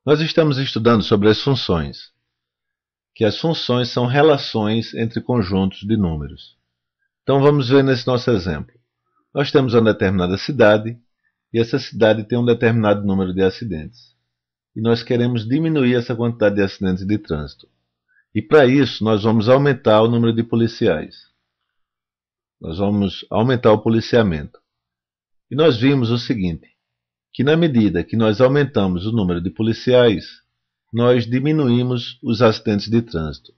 Nós estamos estudando sobre as funções, que as funções são relações entre conjuntos de números. Então vamos ver nesse nosso exemplo. Nós temos uma determinada cidade e essa cidade tem um determinado número de acidentes. E nós queremos diminuir essa quantidade de acidentes de trânsito. E para isso nós vamos aumentar o número de policiais. Nós vamos aumentar o policiamento. E nós vimos o seguinte, que na medida que nós aumentamos o número de policiais, nós diminuímos os acidentes de trânsito.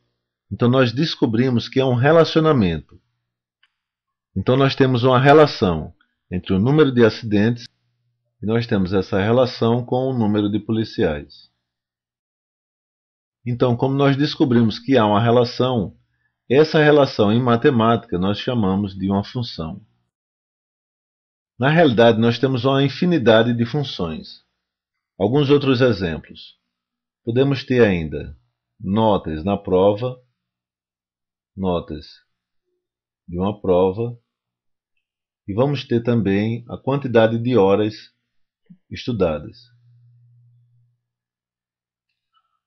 Então nós descobrimos que é um relacionamento. Então nós temos uma relação entre o número de acidentes e nós temos essa relação com o número de policiais. Então, como nós descobrimos que há uma relação, essa relação em matemática nós chamamos de uma função. Na realidade, nós temos uma infinidade de funções. Alguns outros exemplos. Podemos ter ainda notas na prova, notas de uma prova, e vamos ter também a quantidade de horas estudadas.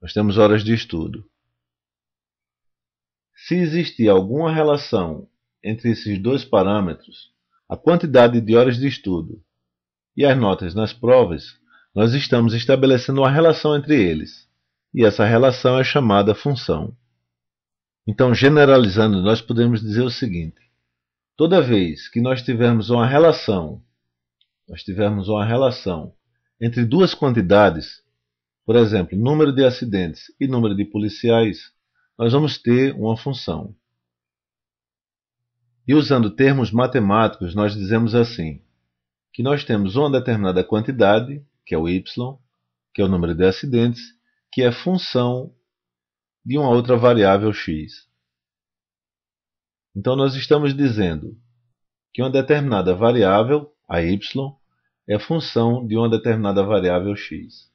Nós temos horas de estudo. Se existir alguma relação entre esses dois parâmetros, a quantidade de horas de estudo e as notas nas provas, nós estamos estabelecendo uma relação entre eles. E essa relação é chamada função. Então, generalizando, nós podemos dizer o seguinte. Toda vez que nós tivermos uma relação entre duas quantidades, por exemplo, número de acidentes e número de policiais, nós vamos ter uma função. E usando termos matemáticos, nós dizemos assim, que nós temos uma determinada quantidade, que é o y, que é o número de acidentes, que é função de uma outra variável x. Então nós estamos dizendo que uma determinada variável, a y, é função de uma determinada variável x.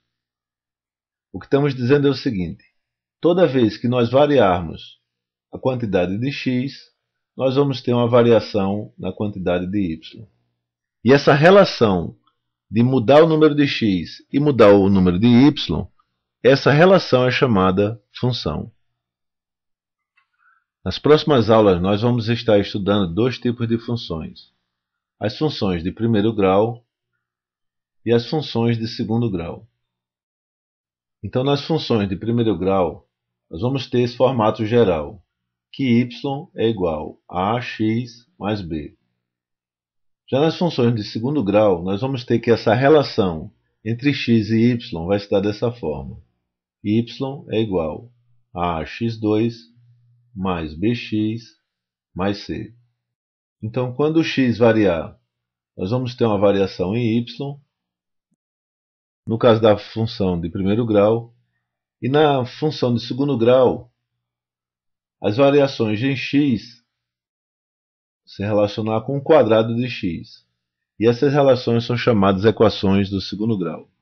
O que estamos dizendo é o seguinte, toda vez que nós variarmos a quantidade de x, nós vamos ter uma variação na quantidade de y. E essa relação de mudar o número de x e mudar o número de y, essa relação é chamada função. Nas próximas aulas nós vamos estar estudando dois tipos de funções. As funções de primeiro grau e as funções de segundo grau. Então nas funções de primeiro grau, nós vamos ter esse formato geral, que y é igual a ax mais b. Já nas funções de segundo grau, nós vamos ter que essa relação entre x e y vai se dar dessa forma. Y é igual a ax2 mais bx mais c. Então, quando o x variar, nós vamos ter uma variação em y, no caso da função de primeiro grau, e na função de segundo grau, as variações em x se relacionar com o quadrado de x. E essas relações são chamadas equações do segundo grau.